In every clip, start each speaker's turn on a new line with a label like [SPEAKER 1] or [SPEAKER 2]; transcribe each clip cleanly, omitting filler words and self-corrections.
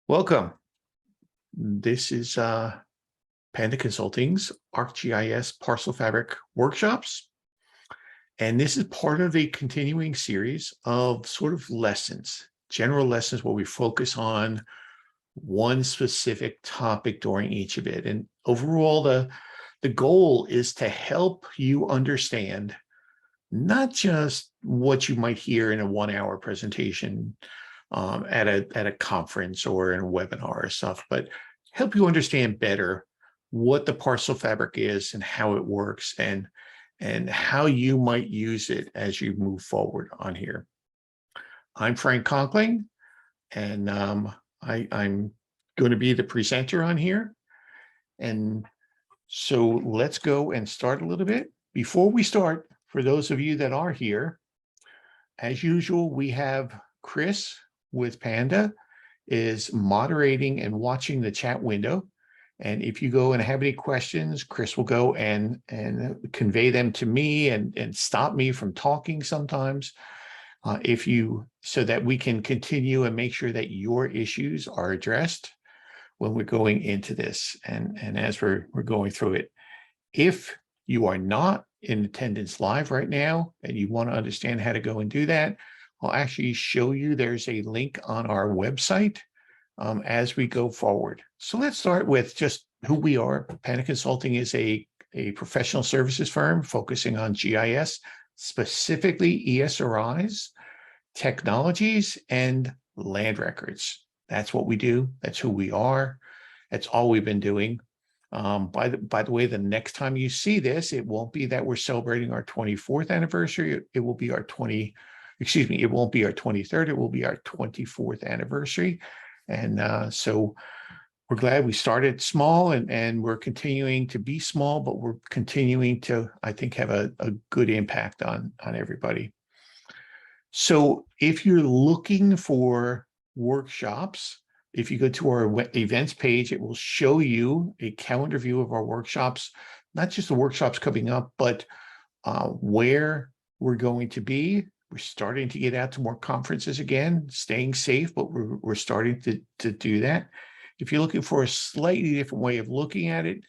[SPEAKER 1] Welcome. This is Panda Consulting's ArcGIS Parcel Fabric workshops. And this is part of a continuing series of sort of lessons, general lessons where we focus on one specific topic during each of it. And overall, the goal is to help you understand not just what you might hear in a 1-hour presentation at a conference or in a webinar or stuff, but help you understand better what the parcel fabric is and how it works and how you might use it as you move forward on here. I'm Frank Conkling, and I'm going to be the presenter on here. And so let's go and start a little bit. Before we start, for those of you that are here, as usual, we have Chris with Panda is moderating and watching the chat window. And if you go and have any questions, Chris will go and convey them to me and stop me from talking sometimes so that we can continue and make sure that your issues are addressed when we're going into this and as we're going through it. If you are not in attendance live right now and you want to understand how to go and do that, I'll actually show you. There's a link on our website as we go forward. So let's start with just who we are. Panda Consulting is a professional services firm focusing on GIS, specifically ESRIs, technologies, and land records. That's what we do. That's who we are. That's all we've been doing. By the way, the next time you see this, it won't be that we're celebrating our 24th anniversary. It will be our it won't be our 23rd. It will be our 24th anniversary. And so we're glad we started small and we're continuing to be small, but we're continuing to, I think, have a good impact on everybody. So if you're looking for workshops, if you go to our events page, it will show you a calendar view of our workshops, not just the workshops coming up, but where we're going to be. We're starting to get out to more conferences again, staying safe, but we're starting to do that. If you're looking for a slightly different way of looking at it,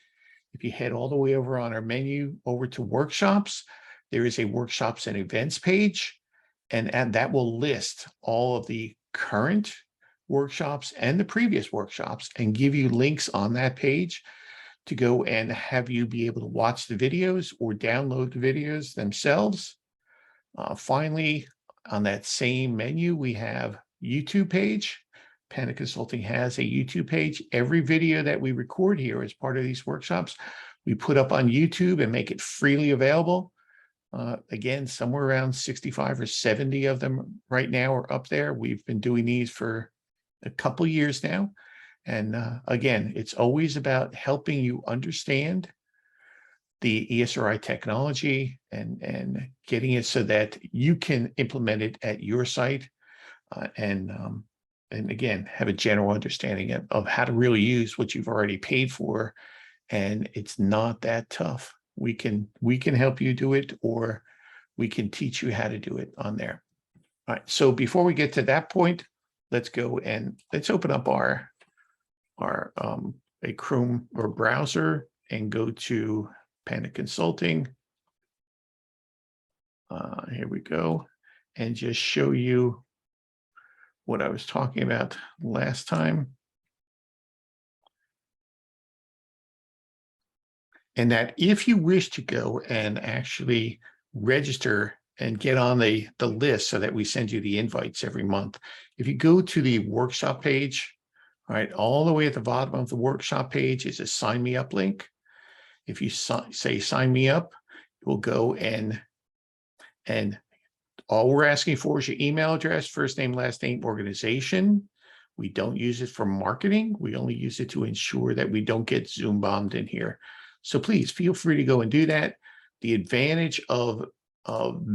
[SPEAKER 1] if you head all the way over on our menu over to workshops, there is a workshops and events page, and that will list all of the current workshops and the previous workshops and give you links on that page to go and have you be able to watch the videos or download the videos themselves. Finally, on that same menu, we have YouTube page. Panda Consulting has a YouTube page. Every video that we record here as part of these workshops, we put up on YouTube and make it freely available. Again, somewhere around 65 or 70 of them right now are up there. We've been doing these for a couple years now. And again, it's always about helping you understand the ESRI technology and getting it so that you can implement it at your site and again, have a general understanding of how to really use what you've already paid for. And it's not that tough. We can help you do it, or we can teach you how to do it on there. All right. So before we get to that point, let's go and let's open up our a Chrome or browser and go to Panda Consulting. Here we go, and just show you what I was talking about last time. And that if you wish to go and actually register and get on the list so that we send you the invites every month, if you go to the workshop page, all right, all the way at the bottom of the workshop page is a sign me up link. If you say sign me up, it will go and all we're asking for is your email address, first name, last name, organization. We don't use it for marketing. We only use it to ensure that we don't get Zoom bombed in here. So please feel free to go and do that. The advantage of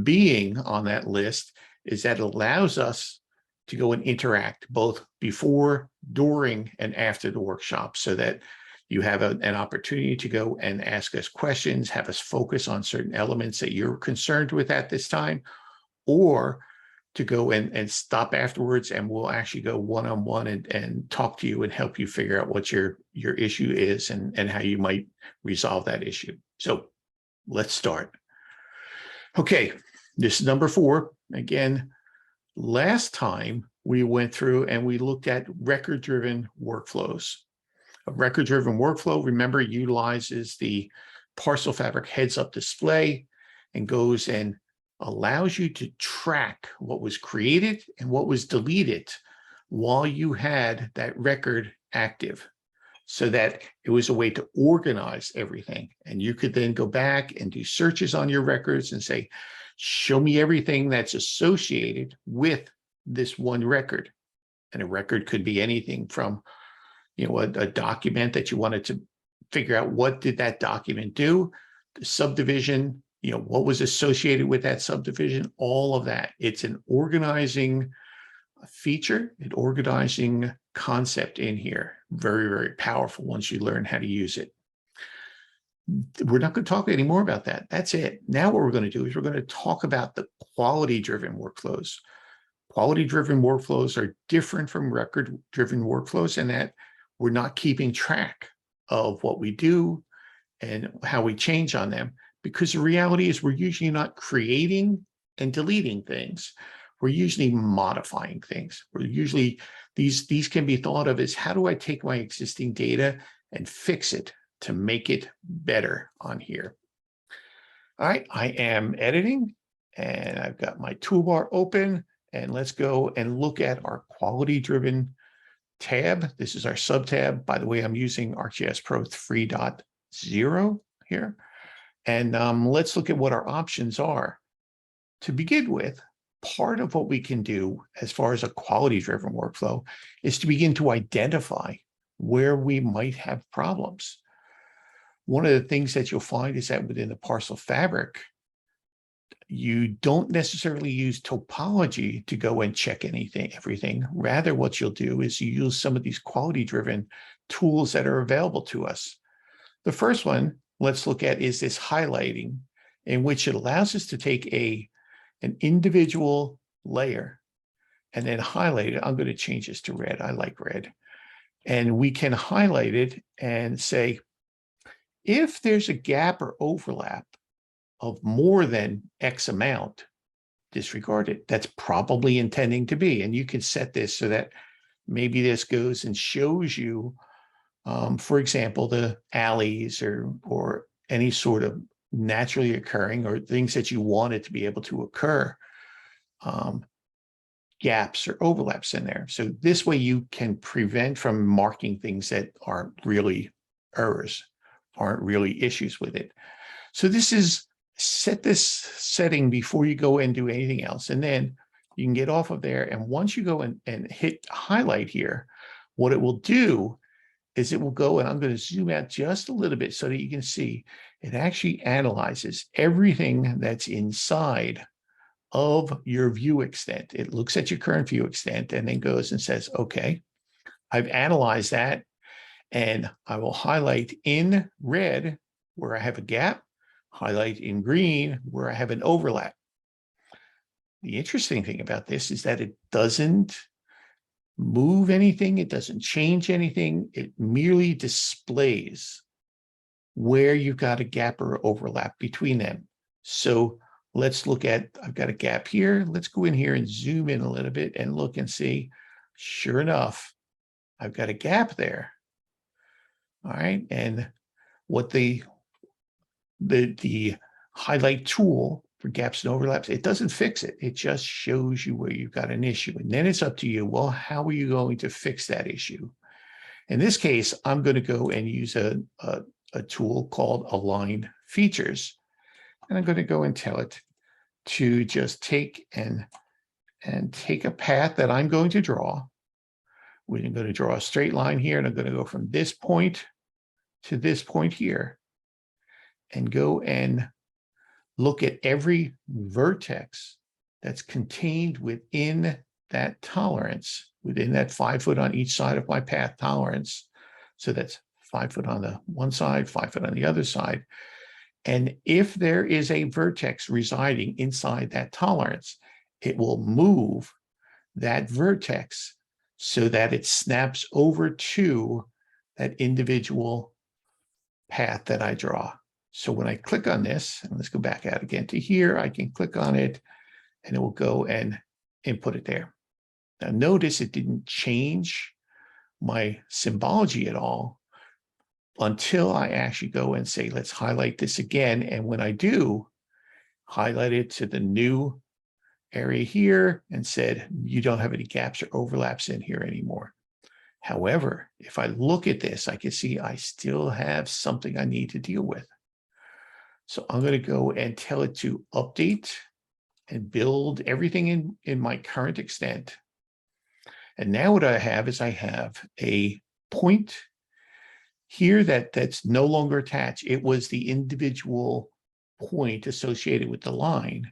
[SPEAKER 1] being on that list is that it allows us to go and interact both before, during, and after the workshop so that you have an opportunity to go and ask us questions, have us focus on certain elements that you're concerned with at this time, or to go and stop afterwards, and we'll actually go one-on-one and talk to you and help you figure out what your issue is and how you might resolve that issue. So let's start. Okay, this is number 4. Again, last time we went through and we looked at record-driven workflows. A record-driven workflow, remember, utilizes the Parcel Fabric heads-up display and goes and allows you to track what was created and what was deleted while you had that record active, so that it was a way to organize everything. And you could then go back and do searches on your records and say, show me everything that's associated with this one record. And a record could be anything from, you know, a document that you wanted to figure out what did that document do, the subdivision, you know, what was associated with that subdivision, all of that. It's an organizing feature, an organizing concept in here. Very, very powerful once you learn how to use it. We're not going to talk anymore about that. That's it. Now what we're going to do is we're going to talk about the quality-driven workflows. Quality-driven workflows are different from record-driven workflows in that we're not keeping track of what we do and how we change on them, because the reality is we're usually not creating and deleting things. We're usually modifying things. We're usually, these can be thought of as, how do I take my existing data and fix it to make it better on here? All right, I am editing and I've got my toolbar open, and let's go and look at our quality-driven tab. This is our sub-tab. By the way, I'm using ArcGIS Pro 3.0 here. And let's look at what our options are. To begin with, part of what we can do as far as a quality-driven workflow is to begin to identify where we might have problems. One of the things that you'll find is that within the Parcel Fabric, you don't necessarily use topology to go and check everything. Rather, what you'll do is you use some of these quality-driven tools that are available to us. The first one, let's look at, is this highlighting, in which it allows us to take an individual layer and then highlight it. I'm going to change this to red. I like red. And we can highlight it and say, if there's a gap or overlap of more than X amount, disregard it. That's probably intending to be. And you can set this so that maybe this goes and shows you, for example, the alleys or any sort of naturally occurring or things that you want it to be able to occur, gaps or overlaps in there. So this way you can prevent from marking things that aren't really errors, aren't really issues with it. So this is, set this setting before you go and do anything else. And then you can get off of there. And once you go and hit highlight here, what it will do is it will go, and I'm going to zoom out just a little bit so that you can see it actually analyzes everything that's inside of your view extent. It looks at your current view extent and then goes and says, okay, I've analyzed that, and I will highlight in red where I have a gap, highlight in green where I have an overlap. The interesting thing about this is that it doesn't move anything. It doesn't change anything. It merely displays where you've got a gap or overlap between them. So let's look at, I've got a gap here. Let's go in here and zoom in a little bit and look and see. Sure enough, I've got a gap there. All right. And what the highlight tool for gaps and overlaps, it doesn't fix it. It just shows you where you've got an issue. And then it's up to you. Well, how are you going to fix that issue? In this case, I'm going to go and use a tool called Align Features. And I'm going to go and tell it to just take and take a path that I'm going to draw. We're going to draw a straight line here, and I'm going to go from this point to this point here and go and look at every vertex that's contained within that tolerance, within that 5 foot on each side of my path tolerance. So that's 5 foot on the one side, 5 foot on the other side. And if there is a vertex residing inside that tolerance, it will move that vertex so that it snaps over to that individual path that I draw. So when I click on this, and let's go back out again to here, I can click on it and it will go and input it there. Now notice it didn't change my symbology at all until I actually go and say, let's highlight this again. And when I do, highlight it to the new area here and said, you don't have any gaps or overlaps in here anymore. However, if I look at this, I can see I still have something I need to deal with. So I'm going to go and tell it to update and build everything in my current extent. And now what I have is I have a point here that's no longer attached. It was the individual point associated with the line.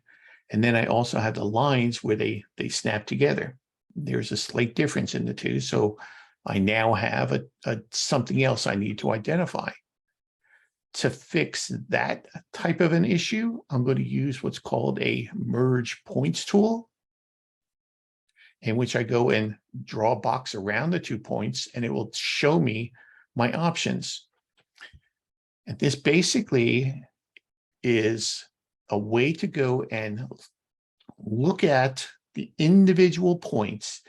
[SPEAKER 1] And then I also have the lines where they snap together. There's a slight difference in the two. So I now have a something else I need to identify. To fix that type of an issue, I'm going to use what's called a merge points tool, in which I go and draw a box around the 2 points, and it will show me my options. And this basically is a way to go and look at the individual points.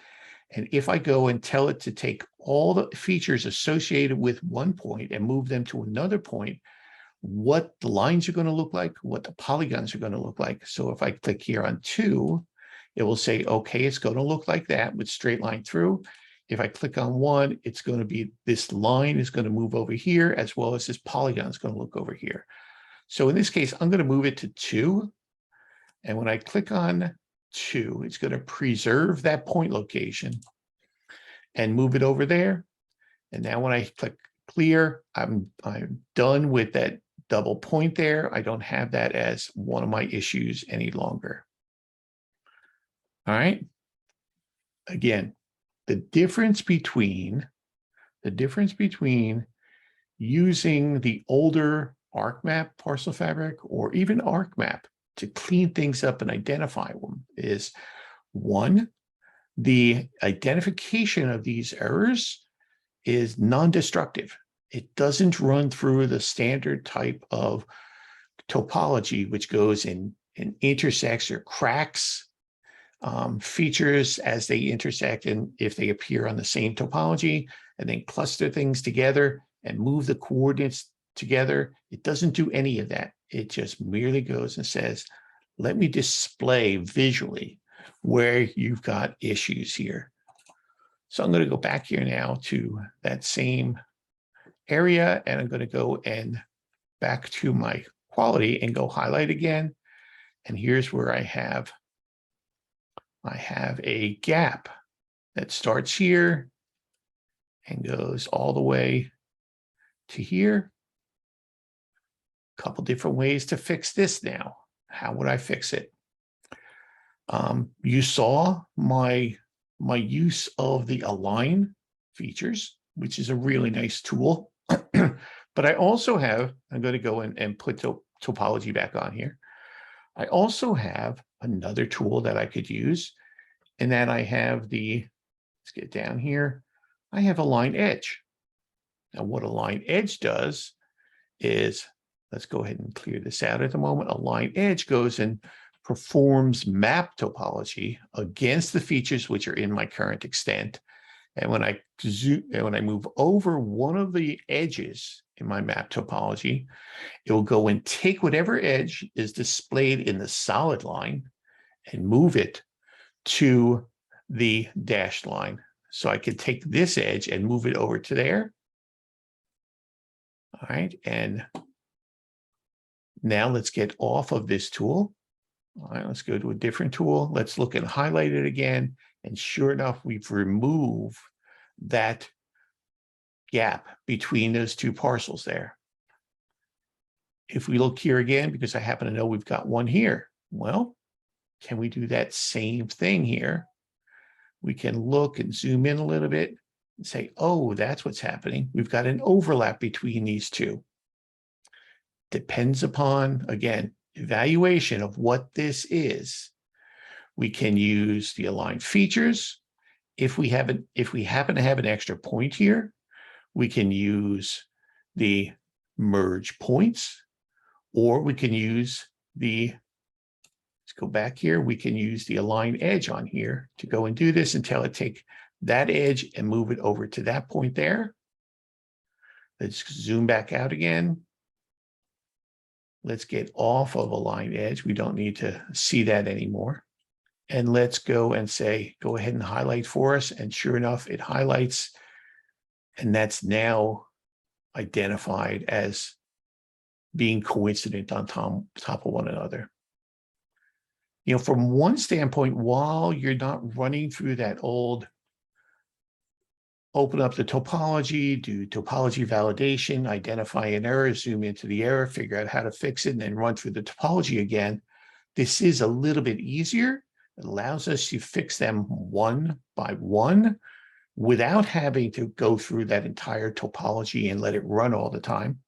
[SPEAKER 1] And if I go and tell it to take all the features associated with one point and move them to another point, what the lines are going to look like, what the polygons are going to look like. So if I click here on 2, it will say, okay, it's going to look like that with straight line through. If I click on 1, it's going to be, this line is going to move over here, as well as this polygon is going to look over here. So in this case, I'm going to move it to 2. And when I click on 2, it's going to preserve that point location and move it over there. And now when I click clear, I'm done with that double point there. I don't have that as one of my issues any longer. All right. Again, the difference between using the older ArcMap parcel fabric or even ArcMap to clean things up and identify them is, one, the identification of these errors is non-destructive. It doesn't run through the standard type of topology, which goes in intersects or cracks features as they intersect, and if they appear on the same topology, and then cluster things together and move the coordinates together. It doesn't do any of that. It just merely goes and says, let me display visually where you've got issues here. So I'm going to go back here now to that same area, and I'm going to go and back to my quality and go highlight again. And here's where I have a gap that starts here and goes all the way to here. A couple different ways to fix this now. How would I fix it? You saw my use of the align features, which is a really nice tool. But I also have, I'm going to go in and put topology back on here. I also have another tool that I could use, and that I have let's get down here. I have align edge. Now what align edge does is, let's go ahead and clear this out at the moment. Align edge goes and performs map topology against the features which are in my current extent. And when I move over one of the edges in my map topology, it will go and take whatever edge is displayed in the solid line and move it to the dashed line. So I could take this edge and move it over to there. All right, and now let's get off of this tool. All right, let's go to a different tool. Let's look and highlight it again. And sure enough, we've removed that gap between those two parcels there. If we look here again, because I happen to know we've got one here, well, can we do that same thing here? We can look and zoom in a little bit and say, oh, that's what's happening. We've got an overlap between these two. Depends upon, again, evaluation of what this is. We can use the align features. If we happen to have an extra point here, we can use the merge points, or we can use the, let's go back here, we can use the align edge on here to go and do this and tell it take that edge and move it over to that point there. Let's zoom back out again. Let's get off of align edge. We don't need to see that anymore. And let's go and say, go ahead and highlight for us. And sure enough, it highlights. And that's now identified as being coincident on top of one another. You know, from one standpoint, while you're not running through that old open up the topology, do topology validation, identify an error, zoom into the error, figure out how to fix it, and then run through the topology again, this is a little bit easier. It allows us to fix them one by one without having to go through that entire topology and let it run all the time.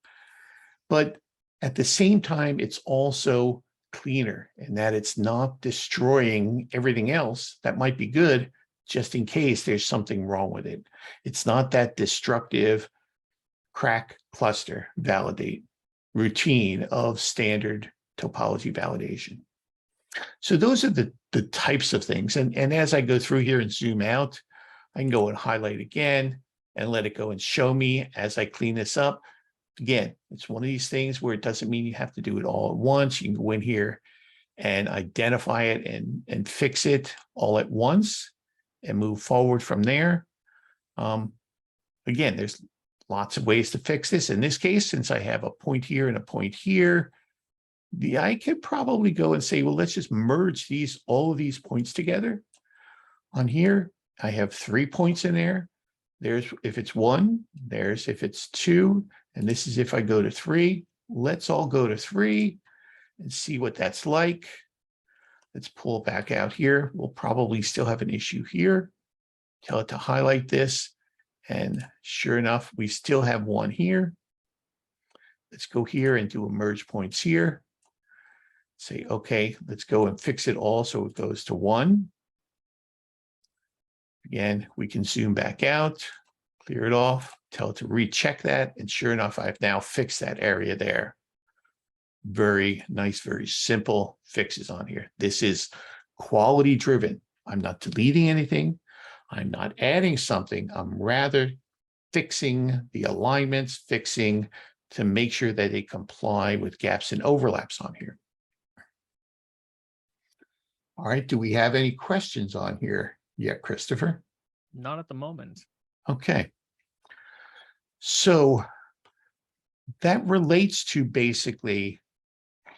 [SPEAKER 1] But at the same time, it's also cleaner in that it's not destroying everything else that might be good just in case there's something wrong with it. It's not that destructive crack cluster validate routine of standard topology validation. So those are the types of things. And as I go through here and zoom out, I can go and highlight again and let it go and show me as I clean this up. Again, it's one of these things where it doesn't mean you have to do it all at once. You can go in here and identify it and fix it all at once and move forward from there. Again, there's lots of ways to fix this. In this case, since I have a point here and a point here, I could probably go and say, well, let's just merge all of these points together. On here, I have 3 points in there. There's if it's 1, there's if it's 2, and this is if I go to 3. Let's all go to 3 and see what that's like. Let's pull it back out here. We'll probably still have an issue here. Tell it to highlight this. And sure enough, we still have 1 here. Let's go here and do a merge points here. Say, okay, let's go and fix it all so it goes to 1. Again, we can zoom back out, clear it off, tell it to recheck that. And sure enough, I've now fixed that area there. Very nice, very simple fixes on here. This is quality driven. I'm not deleting anything. I'm not adding something. I'm rather fixing the alignments, fixing to make sure that they comply with gaps and overlaps on here. All right, do we have any questions on here yet, Christopher?
[SPEAKER 2] Not at the moment.
[SPEAKER 1] Okay. So that relates to basically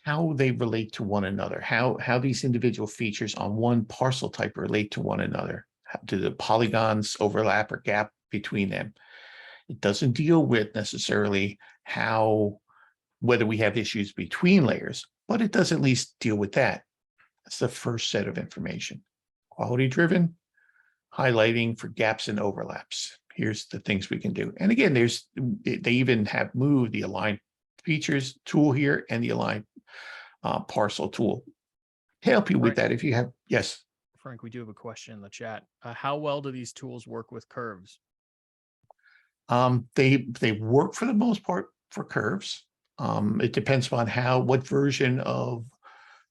[SPEAKER 1] how they relate to one another, how these individual features on one parcel type relate to one another. How do the polygons overlap or gap between them? It doesn't deal with necessarily whether we have issues between layers, but it does at least deal with that. That's the first set of information. Quality driven, highlighting for gaps and overlaps. Here's the things we can do. And again, they even have moved the align features tool here and the align parcel tool to help you with that. If you have, yes.
[SPEAKER 2] Frank, we do have a question in the chat. How well do these tools work with curves?
[SPEAKER 1] They work for the most part for curves. It depends on what version of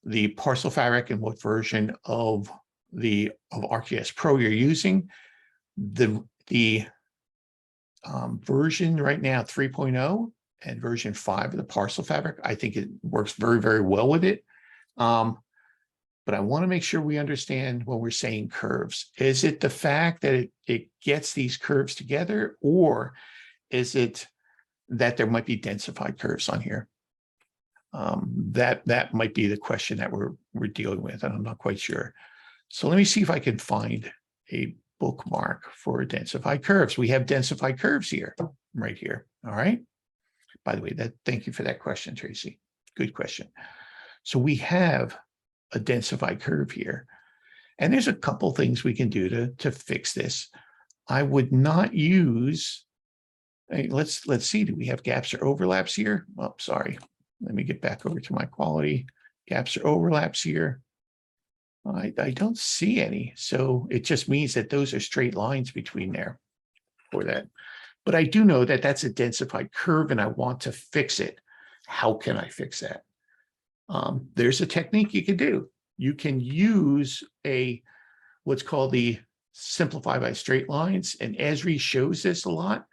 [SPEAKER 1] the Parcel Fabric and what version of ArcGIS Pro you're using. The version right now 3.0 and version 5 of the Parcel Fabric, I think it works very, very well with it. But I want to make sure we understand when we're saying curves. Is it the fact that it gets these curves together, or is it that there might be densified curves on here? That might be the question that we're dealing with, and I'm not quite sure. So let me see if I can find a bookmark for densified curves. We have densified curves here, right here. All right. By the way, thank you for that question, Tracy. Good question. So we have a densified curve here, and there's a couple things we can do to fix this. I would not use. Let's see. Do we have gaps or overlaps here? Oh, sorry. Let me get back over to my quality. Gaps or overlaps here. I don't see any. So it just means that those are straight lines between there for that. But I do know that that's a densified curve and I want to fix it. How can I fix that? There's a technique you can do. You can use what's called the simplify by straight lines. And Esri shows this a lot.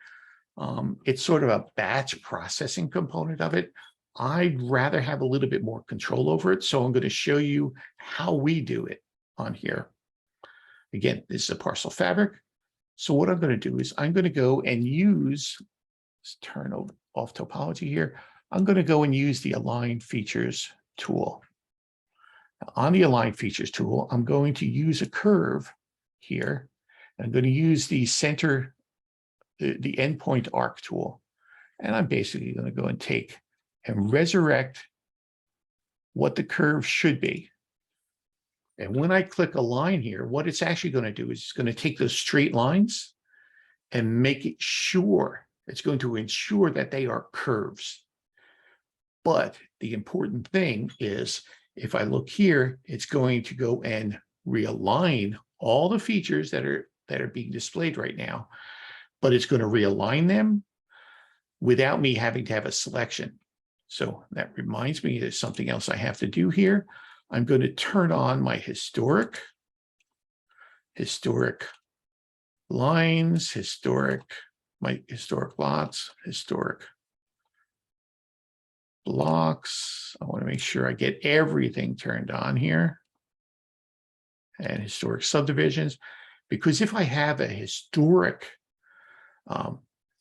[SPEAKER 1] It's sort of a batch processing component of it. I'd rather have a little bit more control over it. So I'm going to show you how we do it on here. Again, this is a parcel fabric. So what I'm going to do is I'm going to go and use, let's turn off topology here. I'm going to go and use the Align Features tool. Now, on the Align Features tool, I'm going to use a curve here. I'm going to use the center, the endpoint arc tool. And I'm basically going to go and take and resurrect what the curve should be. And when I click Align here, what it's actually going to do is it's going to take those straight lines and make it sure, it's going to ensure that they are curves. But the important thing is, if I look here, it's going to go and realign all the features that are being displayed right now, but it's going to realign them without me having to have a selection. So that reminds me there's something else I have to do here. I'm going to turn on my historic lines, my historic lots, historic blocks. I want to make sure I get everything turned on here. And historic subdivisions, because if I have a historic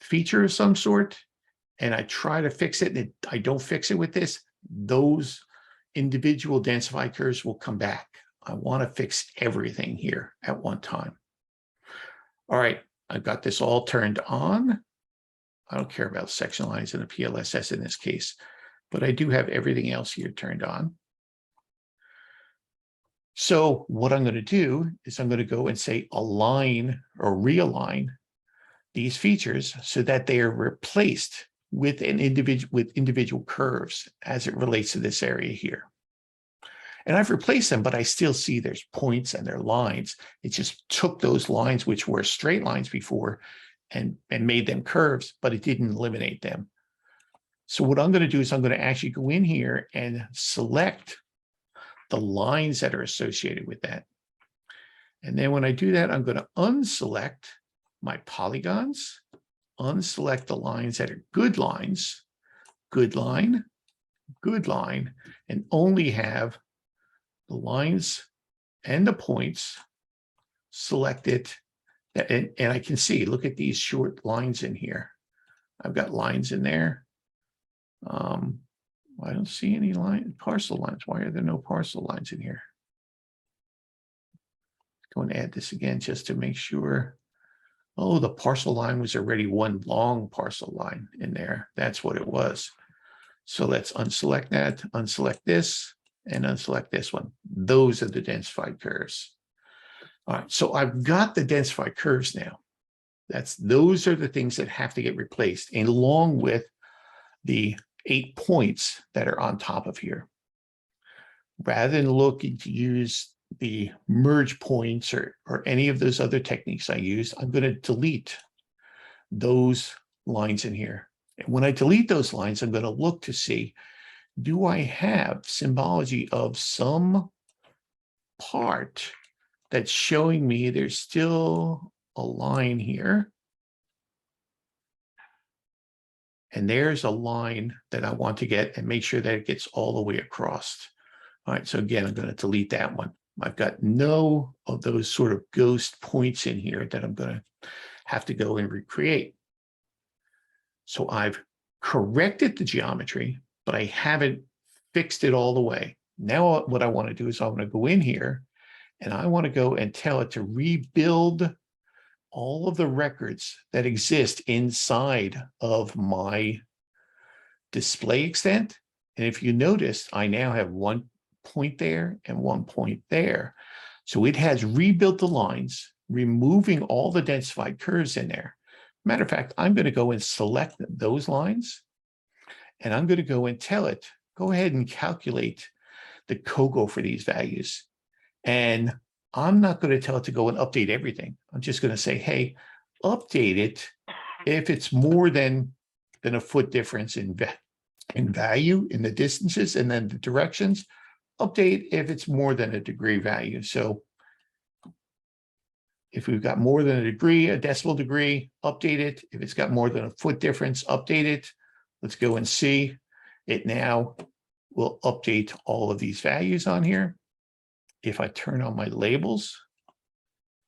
[SPEAKER 1] feature of some sort, and I try to fix it, and I don't fix it with this, those individual densified curves will come back. I want to fix everything here at one time. All right, I've got this all turned on. I don't care about section lines and the PLSS in this case, but I do have everything else here turned on. So what I'm going to do is I'm going to go and say align or realign these features so that they are replaced with individual curves as it relates to this area here. And I've replaced them, but I still see there's points and there are lines. It just took those lines, which were straight lines before, and made them curves, but it didn't eliminate them. So what I'm going to do is I'm going to actually go in here and select the lines that are associated with that. And then when I do that, I'm going to unselect my polygons, unselect the lines that are good lines, good line, and only have the lines and the points selected. And I can see, look at these short lines in here. I've got lines in there. I don't see any parcel lines. Why are there no parcel lines in here? Go and add this again just to make sure. Oh, the parcel line was already one long parcel line in there. That's what it was. So let's unselect that, unselect this, and unselect this one. Those are the densified curves. All right, so I've got the densified curves now. Those are the things that have to get replaced, and along with the 8 points that are on top of here. Rather than looking to use the merge points or any of those other techniques I used, I'm going to delete those lines in here. And when I delete those lines, I'm going to look to see, do I have symbology of some part that's showing me there's still a line here? And there's a line that I want to get and make sure that it gets all the way across. All right, so again, I'm going to delete that one. I've got no of those sort of ghost points in here that I'm going to have to go and recreate. So I've corrected the geometry, but I haven't fixed it all the way. Now what I want to do is I want to go in here and I want to go and tell it to rebuild all of the records that exist inside of my display extent. And if you notice, I now have 1 point there and 1 point there. So it has rebuilt the lines, removing all the densified curves in there. Matter of fact, I'm going to go and select those lines, and I'm going to go and tell it, go ahead and calculate the COGO for these values. And I'm not going to tell it to go and update everything. I'm just going to say, hey, update it if it's more than a foot difference in value in the distances and then the directions. Update if it's more than a degree value. So if we've got more than a degree, a decimal degree, update it. If it's got more than a foot difference, update it. Let's go and see. It now will update all of these values on here. If I turn on my labels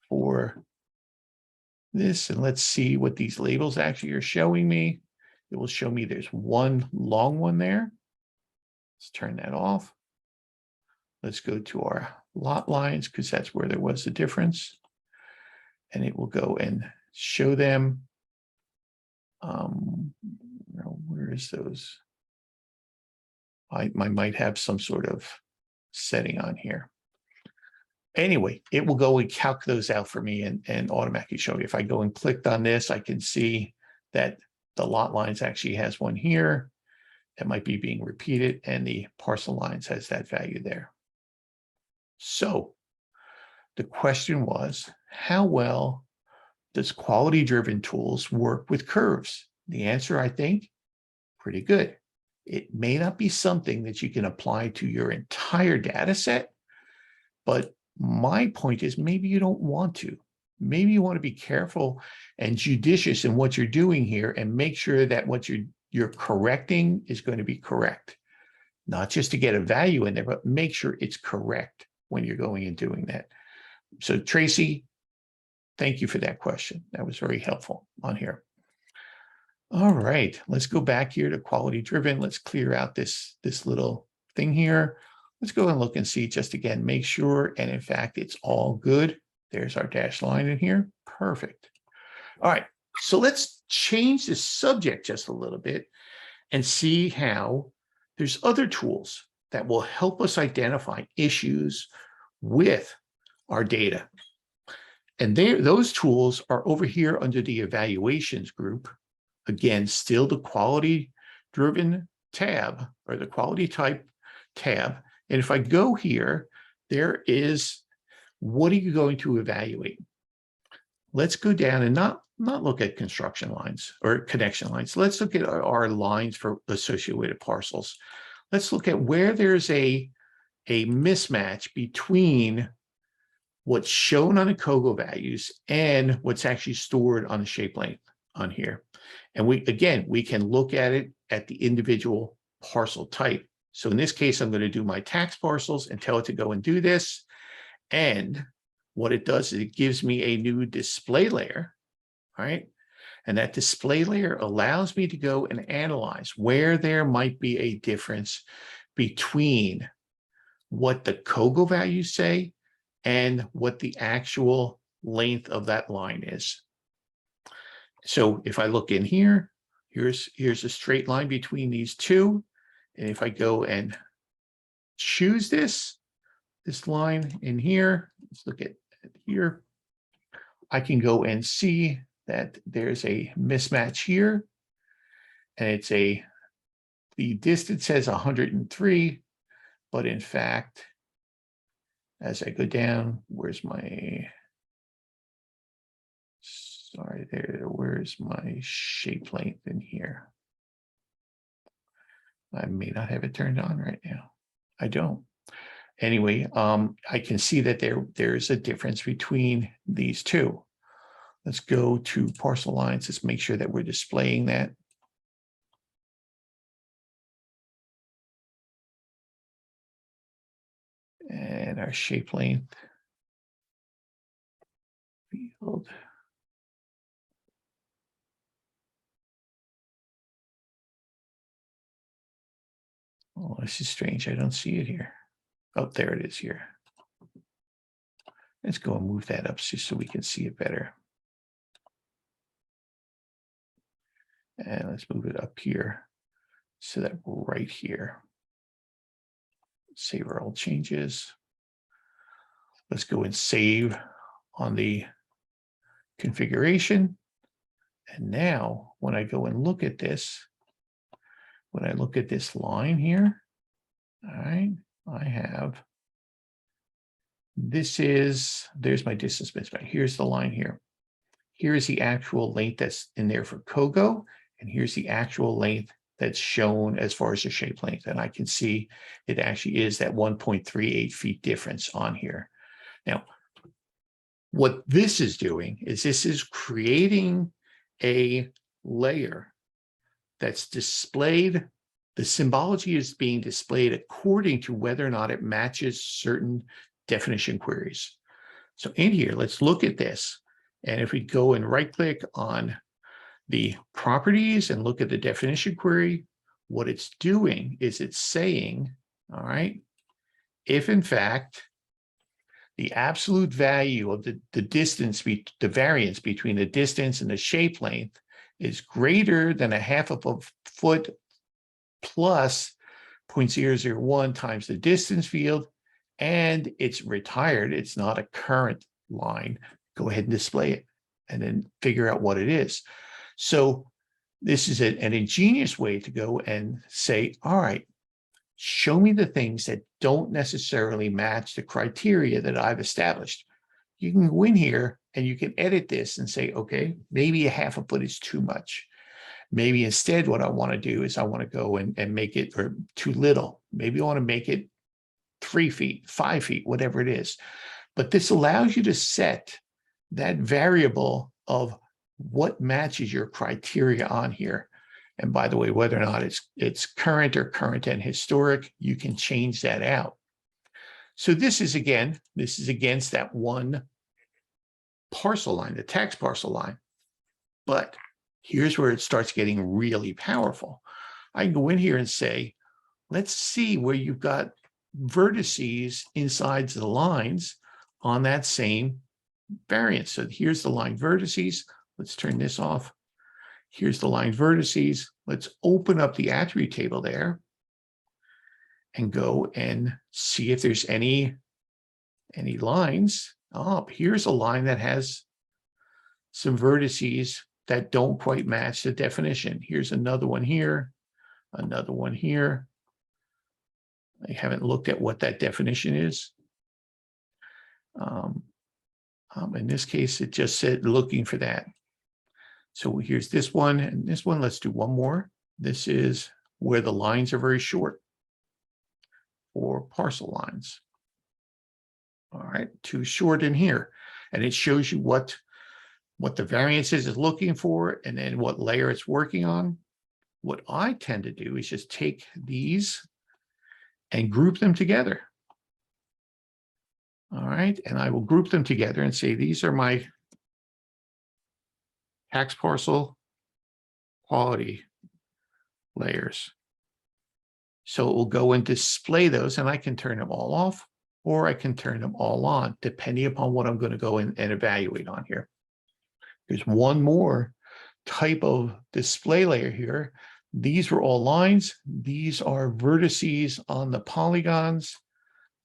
[SPEAKER 1] for this, and let's see what these labels actually are showing me. It will show me there's one long one there. Let's turn that off. Let's go to our lot lines because that's where there was the difference. And it will go and show them. Where is those? I might have some sort of setting on here. Anyway, it will go and calc those out for me and automatically show me. If I go and clicked on this, I can see that the lot lines actually has one here that might be being repeated, and the parcel lines has that value there. So the question was, how well does quality-driven tools work with curves? The answer, I think, pretty good. It may not be something that you can apply to your entire data set, but my point is maybe you don't want to. Maybe you want to be careful and judicious in what you're doing here and make sure that what you're correcting is going to be correct. Not just to get a value in there, but make sure it's correct when you're going and doing that. So Tracy, thank you for that question. That was very helpful on here. All right, let's go back here to quality driven. Let's clear out this little thing here. Let's go and look and see just again, make sure. And in fact, it's all good. There's our dashed line in here. Perfect. All right, so let's change the subject just a little bit and see how there's other tools that will help us identify issues with our data. And those tools are over here under the evaluations group. Again, still the quality-driven tab or the quality type tab. And if I go here, there is, what are you going to evaluate? Let's go down and not look at construction lines or connection lines. Let's look at our lines for associated parcels. Let's look at where there's a mismatch between what's shown on the COGO values and what's actually stored on the shape length on here. And we can look at it at the individual parcel type. So in this case, I'm going to do my tax parcels and tell it to go and do this. And what it does is it gives me a new display layer, right? And that display layer allows me to go and analyze where there might be a difference between what the COGO values say and what the actual length of that line is. So if I look in here, here's a straight line between these two. And if I go and choose this line in here, let's look at here, I can go and see that there's a mismatch here. And it's the distance says 103, but in fact, as I go down, where's my shape length in here? I may not have it turned on right now. I don't. Anyway, I can see that there's a difference between these two. Let's go to parcel lines. Let's make sure that we're displaying that. And our shape length field. Oh, this is strange. I don't see it here. Oh, there it is here. Let's go and move that up just so we can see it better. And let's move it up here so that we're right here. Save our old changes. Let's go and save on the configuration. And now when I go and look at this, when I look at this line here, all right, I have there's my distance mismatch. Here's the line here. Here's the actual length that's in there for Kogo, and here's the actual length that's shown as far as the shape length. And I can see it actually is that 1.38 feet difference on here. Now, what this is doing is this is creating a layer that's displayed. The symbology is being displayed according to whether or not it matches certain definition queries. So in here, let's look at this. And if we go and right click on the properties and look at the definition query, what it's doing is it's saying, all right, if in fact the absolute value of the distance, the variance between the distance and the shape length is greater than 1/2 of a foot plus 0.001 times the distance field, and it's retired, it's not a current line, go ahead and display it and then figure out what it is. So this is an ingenious way to go and say, all right, show me the things that don't necessarily match the criteria that I've established. You can go in here and you can edit this and say, okay, maybe 1/2 a foot is too much. Maybe instead what I want to do is I want to go and make it or too little. Maybe I want to make it 3 feet, 5 feet, whatever it is. But this allows you to set that variable of what matches your criteria on here. And by the way, whether or not it's current or current and historic, you can change that out. So this is against that one parcel line, the tax parcel line. But here's where it starts getting really powerful. I can go in here and say, let's see where you've got vertices inside the lines on that same variance. So here's the line vertices. Let's turn this off. Here's the line vertices. Let's open up the attribute table there and go and see if there's any lines. Oh, here's a line that has some vertices that don't quite match the definition. Here's another one here, another one here. I haven't looked at what that definition is. In this case, it just said looking for that. So here's this one and this one. Let's do one more. This is where the lines are very short or parcel lines. All right, too short in here. And it shows you what the variance is looking for and then what layer it's working on. What I tend to do is just take these and group them together. All right, and I will group them together and say, these are my tax parcel quality layers. So it will go and display those, and I can turn them all off or I can turn them all on, depending upon what I'm going to go in and evaluate on here. There's one more type of display layer here. These were all lines. These are vertices on the polygons.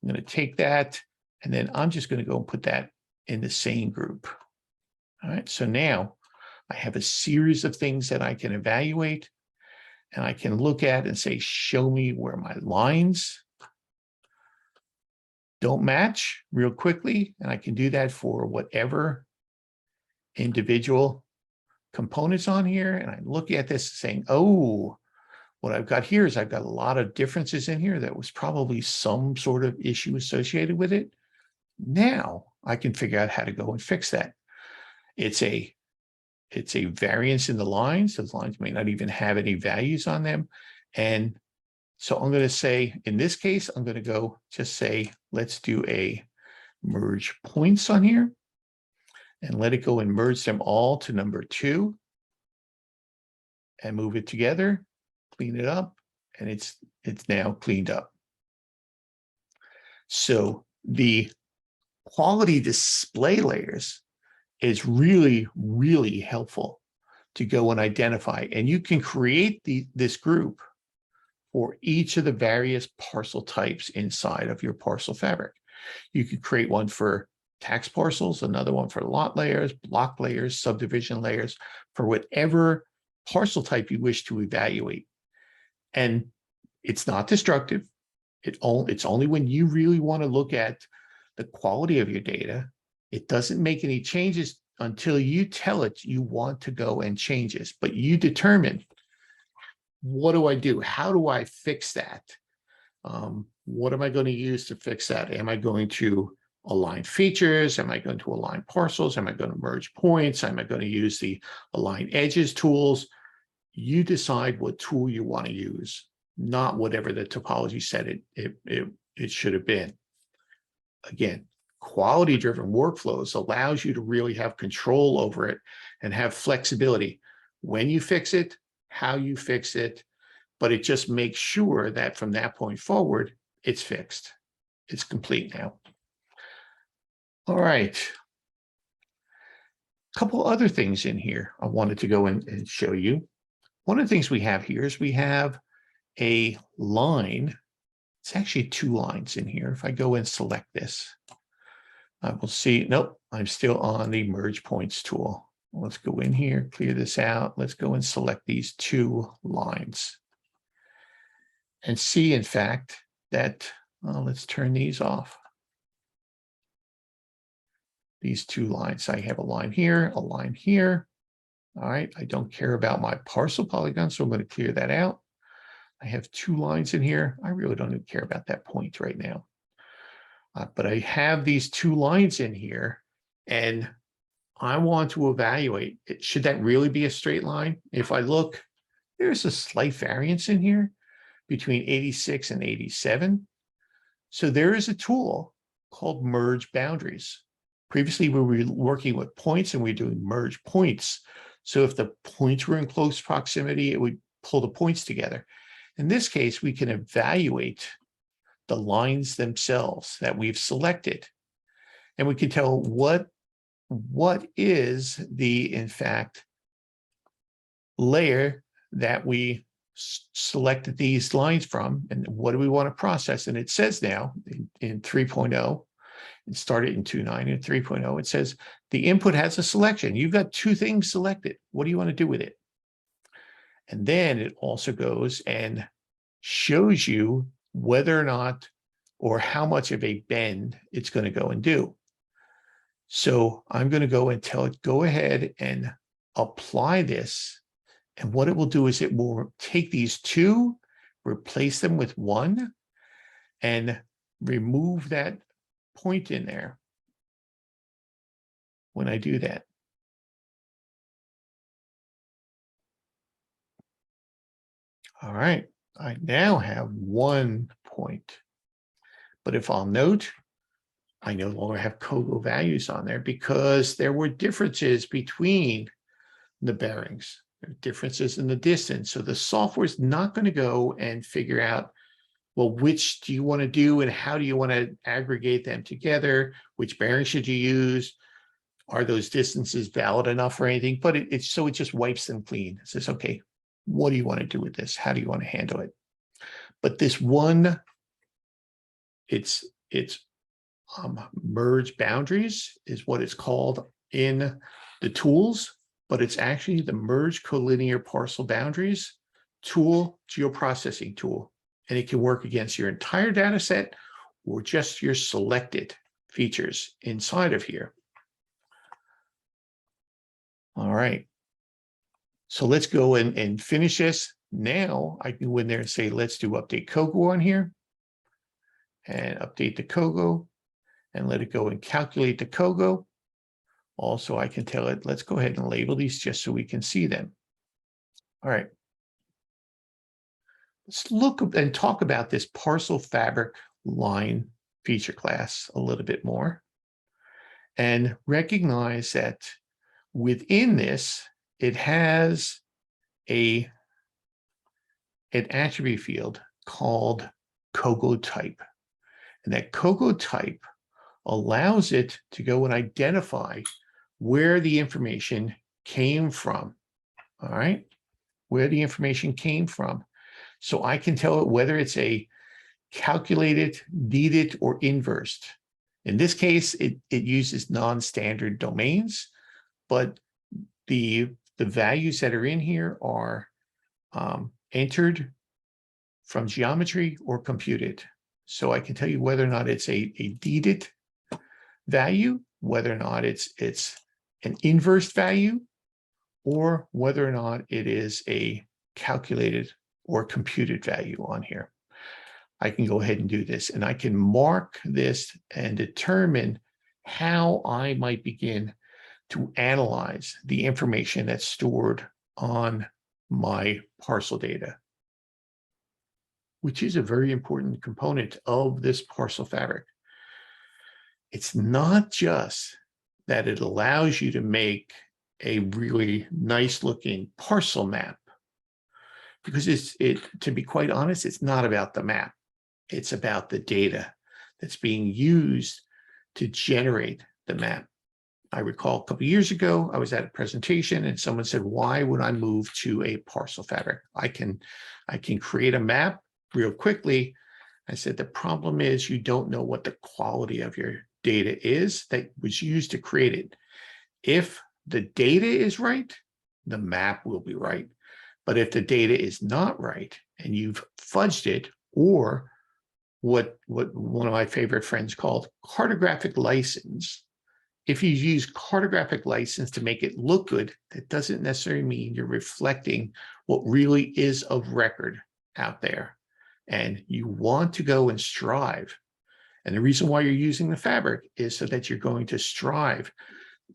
[SPEAKER 1] I'm going to take that, and then I'm just going to go and put that in the same group. All right, so now I have a series of things that I can evaluate, and I can look at and say, show me where my lines don't match real quickly. And I can do that for whatever individual components on here. And I look at this saying, oh, what I've got here is I've got a lot of differences in here. That was probably some sort of issue associated with it. Now I can figure out how to go and fix that. It's a variance in the lines. Those lines may not even have any values on them. And so I'm going to say, in this case, I'm going to go just say, let's do a merge points on here and let it go and merge them all to number 2 and move it together, clean it up, and it's now cleaned up. So the quality display layers is really, really helpful to go and identify. And you can create this group for each of the various parcel types inside of your parcel fabric. You could create one for tax parcels, another one for lot layers, block layers, subdivision layers, for whatever parcel type you wish to evaluate. And it's not destructive. It's only when you really want to look at the quality of your data. It doesn't make any changes until you tell it you want to go and change this, but you determine, what do I do? How do I fix that? What am I going to use to fix that? Am I going to align features? Am I going to align parcels? Am I going to merge points? Am I going to use the align edges tools? You decide what tool you want to use, not whatever the topology said it should have been. Again, quality-driven workflows allows you to really have control over it and have flexibility when you fix it, how you fix it, but it just makes sure that from that point forward, it's fixed. It's complete now. All right. A couple other things in here I wanted to go and show you. One of the things we have here is we have a line. It's actually two lines in here. If I go and select this, I will see, nope, I'm still on the merge points tool. Let's go in here, clear this out. Let's go and select these two lines and see, in fact, that, let's turn these off. These two lines, I have a line here, a line here. All right, I don't care about my parcel polygon, so I'm going to clear that out. I have two lines in here. I really don't even care about that point right now. But I have these two lines in here, and I want to evaluate it. Should that really be a straight line? If I look, there's a slight variance in here between 86 and 87. So there is a tool called merge boundaries. Previously, we were working with points and we're doing merge points. So if the points were in close proximity, it would pull the points together. In this case, we can evaluate the lines themselves that we've selected. And we can tell what is the, in fact, layer that we selected these lines from, and what do we want to process. And it says now in 3.0, it started in 2.9 and 3.0, it says the input has a selection. You've got two things selected. What do you want to do with it? And then it also goes and shows you whether or not, or how much of a bend it's going to go and do. So I'm going to go and tell it, go ahead and apply this. And what it will do is it will take these two, replace them with one, and remove that point in there when I do that. All right, I now have 1 point. But if I'll note, I no longer have COGO values on there because there were differences between the bearings. There are differences in the distance. So the software is not going to go and figure out, well, which do you want to do and how do you want to aggregate them together? Which bearing should you use? Are those distances valid enough or anything? But it just wipes them clean. It says, okay, what do you want to do with this? How do you want to handle it? But this one, it's merge boundaries is what it's called in the tools, but it's actually the merge collinear parcel boundaries tool, geoprocessing tool. And it can work against your entire data set or just your selected features inside of here. All right. So let's go and finish this. Now I can go in there and say, let's do update COGO on here and update the COGO and let it go and calculate the COGO. Also, I can tell it, let's go ahead and label these just so we can see them. All right. Let's look and talk about this parcel fabric line feature class a little bit more and recognize that within this, it has an attribute field called COGO type. And that COGO type allows it to go and identify where the information came from. All right, where the information came from. So I can tell it whether it's a calculated, needed, or inversed. In this case, it uses non-standard domains, but the values that are in here are entered from geometry or computed. So I can tell you whether or not it's a deeded value, whether or not it's an inverse value, or whether or not it is a calculated or computed value on here. I can go ahead and do this, and I can mark this and determine how I might begin to analyze the information that's stored on my parcel data, which is a very important component of this parcel fabric. It's not just that it allows you to make a really nice looking parcel map, because to be quite honest, it's not about the map. It's about the data that's being used to generate the map. I recall a couple of years ago, I was at a presentation and someone said, why would I move to a parcel fabric? I can create a map real quickly. I said, the problem is you don't know what the quality of your data is that was used to create it. If the data is right, the map will be right. But if the data is not right and you've fudged it, or what one of my favorite friends called cartographic license, if you use cartographic license to make it look good, that doesn't necessarily mean you're reflecting what really is of record out there. And you want to go and strive. And the reason why you're using the fabric is so that you're going to strive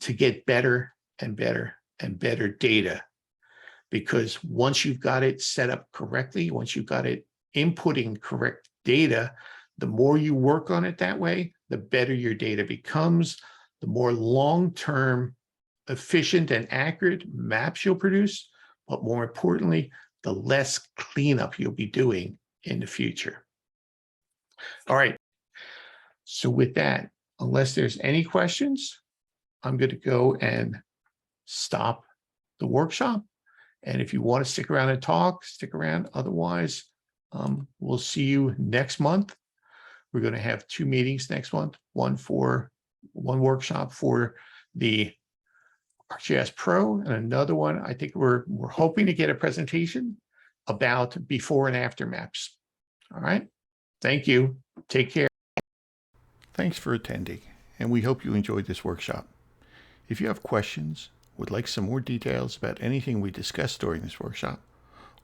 [SPEAKER 1] to get better and better and better data. Because once you've got it set up correctly, once you've got it inputting correct data, the more you work on it that way, the better your data becomes, the more long-term, efficient and accurate maps you'll produce, but more importantly, the less cleanup you'll be doing in the future. All right. So with that, unless there's any questions, I'm going to go and stop the workshop. And if you want to stick around and talk, stick around. Otherwise, we'll see you next month. We're going to have 2 meetings next month, one workshop for the ArcGIS Pro, and another one, I think we're hoping to get a presentation about before and after maps. All right. Thank you. Take care. Thanks for attending, and we hope you enjoyed this workshop. If you have questions, would like some more details about anything we discussed during this workshop,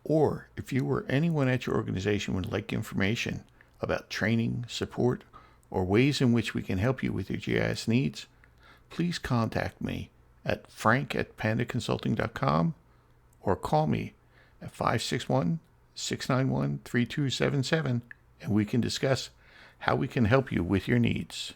[SPEAKER 1] or if you or anyone at your organization would like information about training, support, or ways in which we can help you with your GIS needs, please contact me at frank@pandaconsulting.com or call me at 561-691-3277, and we can discuss how we can help you with your needs.